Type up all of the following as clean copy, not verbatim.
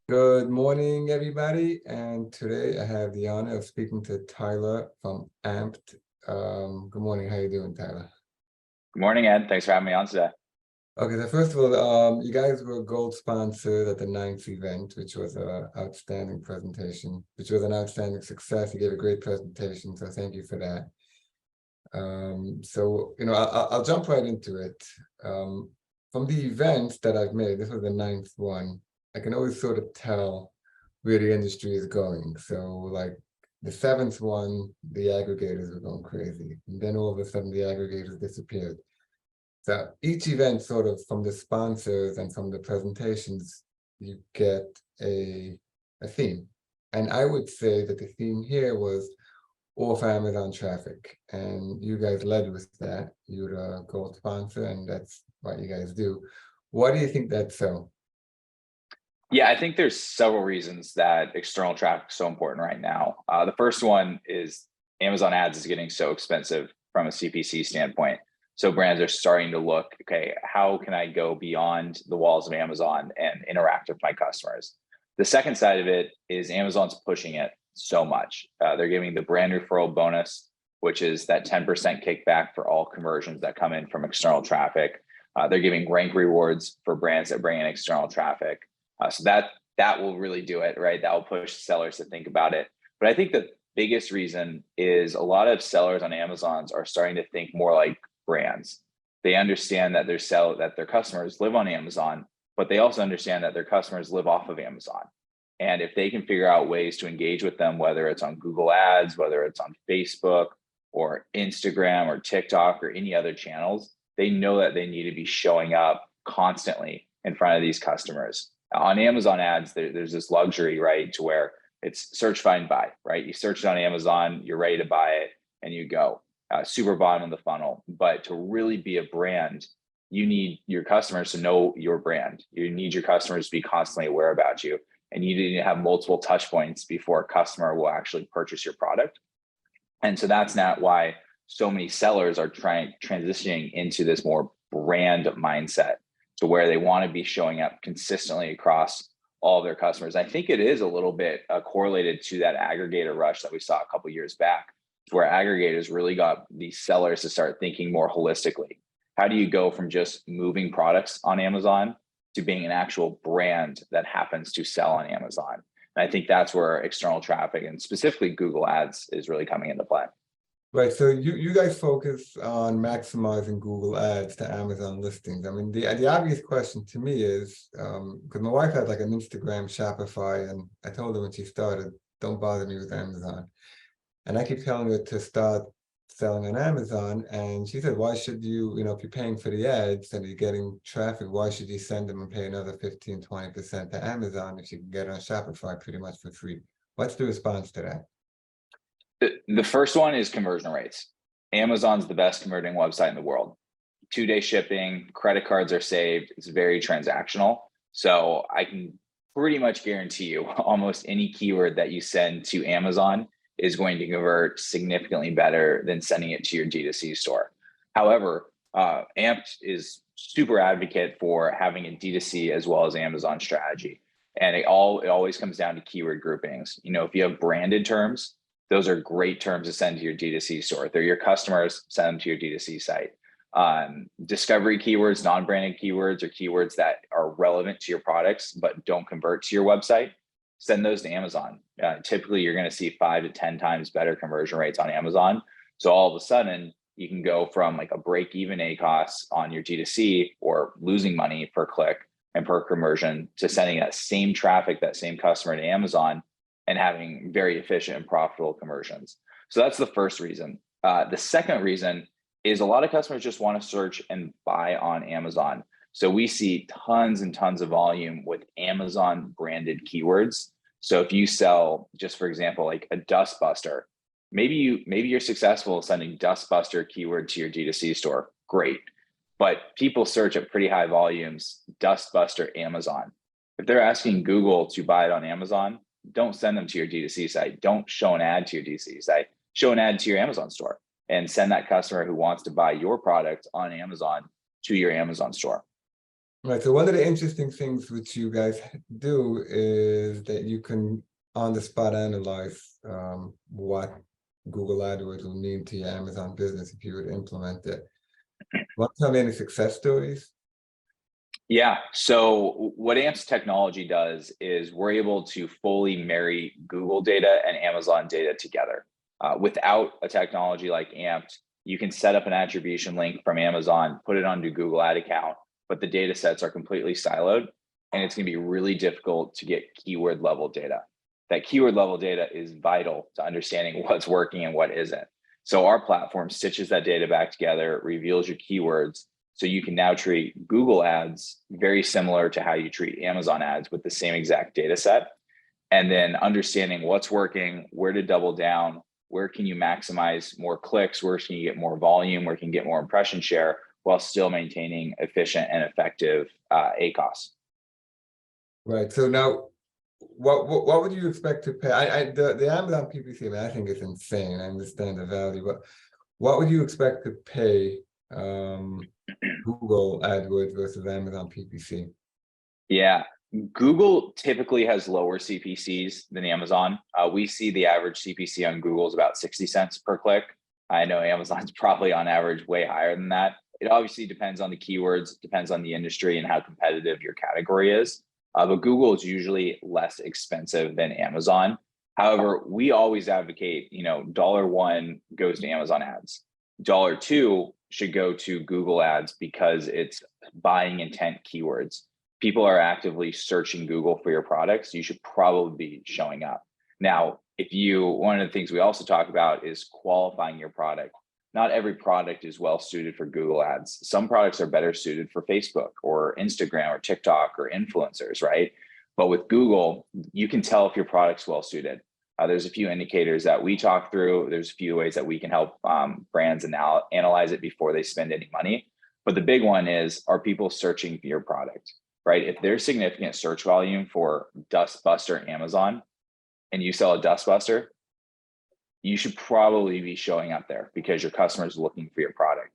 Good morning, everybody. And today I have the honor of speaking to Tyler from Amped. Good morning. How you doing, Tyler? Good morning, Ed. Thanks for having me on today. Okay, so first of all, you guys were gold sponsored at the ninth event, which was an outstanding presentation, which was an outstanding success. You gave a great presentation, so thank you for that. I'll jump right into it. From the events that I've made, this was the ninth one. I can always sort of tell where the industry is going. So like the seventh one, the aggregators were going crazy. And then all of a sudden the aggregators disappeared. So each event sort of from the sponsors and from the presentations, you get a theme. And I would say that the theme here was off Amazon traffic. And you guys led with that. You're a gold sponsor, and that's what you guys do. Why do you think that's so? Yeah, I think there's several reasons that external traffic is so important right now. The first one is Amazon ads is getting so expensive from a CPC standpoint. So brands are starting to look, okay, how can I go beyond the walls of Amazon and interact with my customers? The second side of it is Amazon's pushing it so much. They're giving the brand referral bonus, which is that 10% kickback for all conversions that come in from external traffic. They're giving rank rewards for brands that bring in external traffic. So that will really do it, right? That will push sellers to think about it. But I think the biggest reason is a lot of sellers on Amazon's are starting to think more like brands. They understand that their customers live on Amazon, but they also understand that their customers live off of Amazon. And if they can figure out ways to engage with them, whether it's on Google Ads, whether it's on Facebook or Instagram or TikTok or any other channels, they know that they need to be showing up constantly in front of these customers. On Amazon ads, there's this luxury, right, to where it's search, find, buy, right? You search it on Amazon, you're ready to buy it, and you go. Super bottom of the funnel. But to really be a brand, you need your customers to know your brand. You need your customers to be constantly aware about you. And you need to have multiple touch points before a customer will actually purchase your product. And so that's not why so many sellers are transitioning into this more brand mindset, to where they want to be showing up consistently across all of their customers. I think it is a little bit correlated to that aggregator rush that we saw a couple of years back, where aggregators really got these sellers to start thinking more holistically. How do you go from just moving products on Amazon to being an actual brand that happens to sell on Amazon? And I think that's where external traffic and specifically Google Ads is really coming into play. Right, so you guys focus on maximizing Google Ads to Amazon listings. I mean, the obvious question to me is, because my wife had like an Instagram Shopify, and I told her when she started, don't bother me with Amazon. And I keep telling her to start selling on Amazon, and she said, why should you, if you're paying for the ads and you're getting traffic, why should you send them and pay another 15, 20% to Amazon if you can get on Shopify pretty much for free? What's the response to that? The first one is conversion rates. Amazon's the best converting website in the world. 2-day shipping, credit cards are saved. It's very transactional. So I can pretty much guarantee you almost any keyword that you send to Amazon is going to convert significantly better than sending it to your D2C store. However, Amped is super advocate for having a D2C as well as Amazon strategy. And it always comes down to keyword groupings. If you have branded terms, those are great terms to send to your D2C store. If they're your customers, send them to your D2C site. Discovery keywords, non-branded keywords, or keywords that are relevant to your products but don't convert to your website, send those to Amazon. Typically, you're going to see 5 to 10 times better conversion rates on Amazon. So all of a sudden, you can go from like a break-even ACoS on your D2C or losing money per click and per conversion to sending that same traffic, that same customer to Amazon and having very efficient and profitable conversions. So that's the first reason. The second reason is a lot of customers just want to search and buy on Amazon. So we see tons and tons of volume with Amazon branded keywords. So if you sell, just for example, like a dust buster, maybe you're successful sending dust buster keyword to your D2C store. Great. But people search at pretty high volumes, dust buster Amazon. If they're asking Google to buy it on Amazon, don't send them to your D2C site. Don't show an ad to your D2C site. Show an ad to your Amazon store and send that customer who wants to buy your product on Amazon to your Amazon store. Right. So one of the interesting things which you guys do is that you can on the spot analyze what Google AdWords will mean to your Amazon business if you would implement it. Want to tell me any success stories? Yeah. So what AMP's technology does is we're able to fully marry Google data and Amazon data together. Without a technology like AMP, you can set up an attribution link from Amazon, put it onto Google Ad account, but the data sets are completely siloed, and it's going to be really difficult to get keyword level data. That keyword level data is vital to understanding what's working and what isn't. So our platform stitches that data back together, reveals your keywords, so you can now treat Google ads very similar to how you treat Amazon ads with the same exact data set. And then understanding what's working, where to double down, where can you maximize more clicks, where can you get more volume, where can you get more impression share while still maintaining efficient and effective ACOS. Right. So now, what would you expect to pay? The Amazon PPC, I think it's insane. I understand the value, but what would you expect to pay Google AdWords versus Amazon PPC? Yeah, Google typically has lower CPCs than Amazon. We see the average CPC on Google is about 60 cents per click. I know Amazon's probably on average way higher than that. It obviously depends on the keywords, depends on the industry and how competitive your category is. But Google is usually less expensive than Amazon. However, we always advocate, $1 goes to Amazon ads. $2 should go to Google ads because it's buying intent keywords. People are actively searching Google for your products. You should probably be showing up. Now, one of the things we also talk about is qualifying your product. Not every product is well suited for Google ads. Some products are better suited for Facebook or Instagram or TikTok or influencers, right? But with Google, you can tell if your product's well suited. There's a few indicators that we talk through. There's a few ways that we can help brands analyze it before they spend any money. But the big one is, are people searching for your product, right? If there's significant search volume for Dustbuster Amazon and you sell a Dustbuster, you should probably be showing up there because your customer is looking for your product.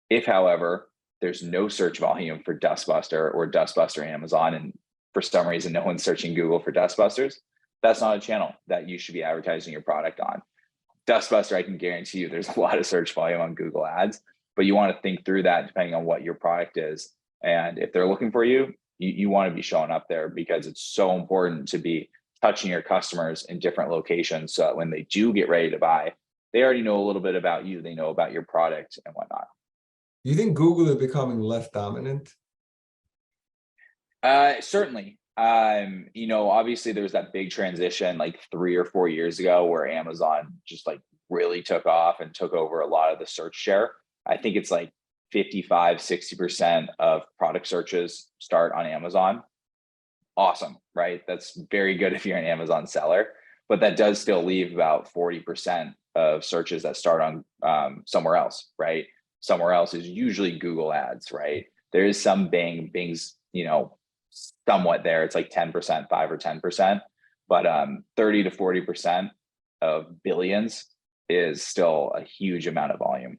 If, however, there's no search volume for Dustbuster or Dustbuster Amazon, and for some reason no one's searching Google for Dustbusters, that's not a channel that you should be advertising your product on. Dustbuster, I can guarantee you there's a lot of search volume on Google ads, but you want to think through that depending on what your product is. And if they're looking for you, you want to be showing up there because it's so important to be touching your customers in different locations so that when they do get ready to buy, they already know a little bit about you. They know about your product and whatnot. Do you think Google is becoming less dominant? Certainly. Obviously there was that big transition like 3 or 4 years ago where Amazon just like really took off and took over a lot of the search share. I think it's like 55-60% of product searches start on Amazon. Awesome, right? That's very good if you're an Amazon seller, but that does still leave about 40% of searches that start on somewhere else, right? Somewhere else is usually Google ads, right? There is some Bing's, somewhat there. It's like 10%, 5 or 10%, but 30 to 40% of billions is still a huge amount of volume.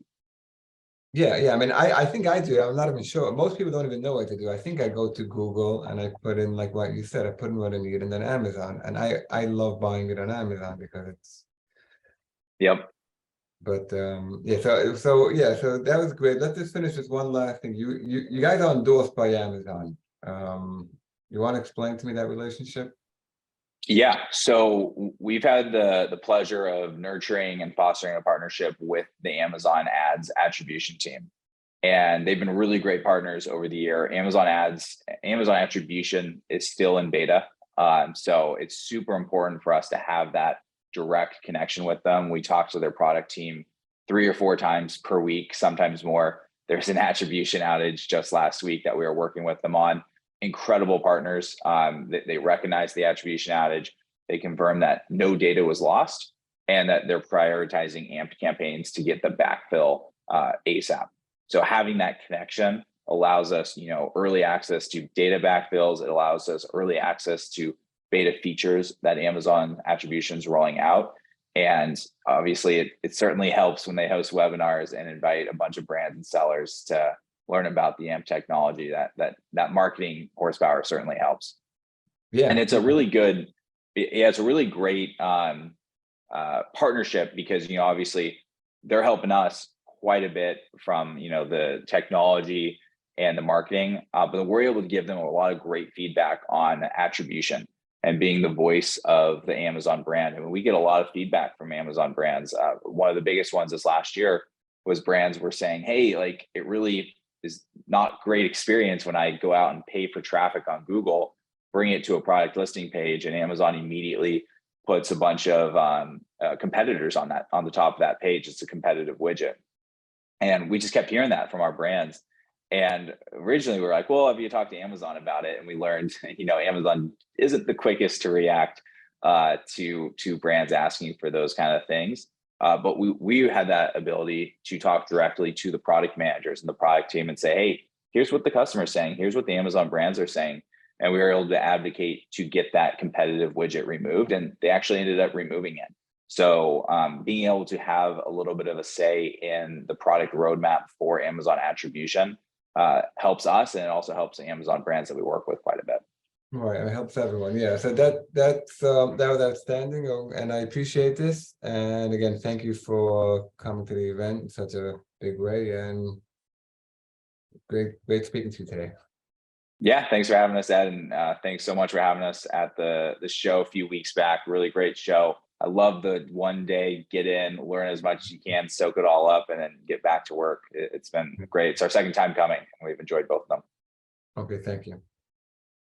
Yeah. I mean, I think I do. I'm not even sure. Most people don't even know what to do. I think I go to Google and I put in like what you said. I put in what I need, and then Amazon. And I love buying it on Amazon because it's. Yep. But yeah. So that was great. Let's just finish with one last thing. You guys are endorsed by Amazon. You want to explain to me that relationship? Yeah, so we've had the pleasure of nurturing and fostering a partnership with the Amazon Ads Attribution team. And they've been really great partners over the year. Amazon Attribution is still in beta. So it's super important for us to have that direct connection with them. We talk to their product team 3 or 4 times per week, sometimes more. There's an attribution outage just last week that we were working with them on. Incredible partners. They recognize the attribution outage. They confirm that no data was lost and that they're prioritizing AMP campaigns to get the backfill ASAP. So having that connection allows us, early access to data backfills. It allows us early access to beta features that Amazon Attribution is rolling out. And obviously it certainly helps when they host webinars and invite a bunch of brands and sellers to learn about the AMP technology, that marketing horsepower certainly helps. Yeah. And it's a really good, yeah, it's a really great partnership, because, you know, obviously they're helping us quite a bit from, you know, the technology and the marketing, but we're able to give them a lot of great feedback on attribution and being the voice of the Amazon brand. And we get a lot of feedback from Amazon brands. One of the biggest ones this last year was brands were saying, hey, like, it really is not great experience when I go out and pay for traffic on Google, bring it to a product listing page, and Amazon immediately puts a bunch of competitors on the top of that page. It's a competitive widget. And we just kept hearing that from our brands. And originally we were like, well, have you talked to Amazon about it? And we learned, you know, Amazon isn't the quickest to react to brands asking for those kind of things. But we had that ability to talk directly to the product managers and the product team and say, hey, here's what the customer's saying. Here's what the Amazon brands are saying. And we were able to advocate to get that competitive widget removed. And they actually ended up removing it. So being able to have a little bit of a say in the product roadmap for Amazon attribution helps us, and it also helps the Amazon brands that we work with quite a bit. Right, it helps everyone. Yeah, so that was outstanding, and I appreciate this. And again, thank you for coming to the event in such a big way, and great speaking to you today. Yeah, thanks for having us, Ed, and thanks so much for having us at the show a few weeks back. Really great show. I love the one day, get in, learn as much as you can, soak it all up, and then get back to work. It's been great. It's our second time coming, and we've enjoyed both of them. Okay, thank you.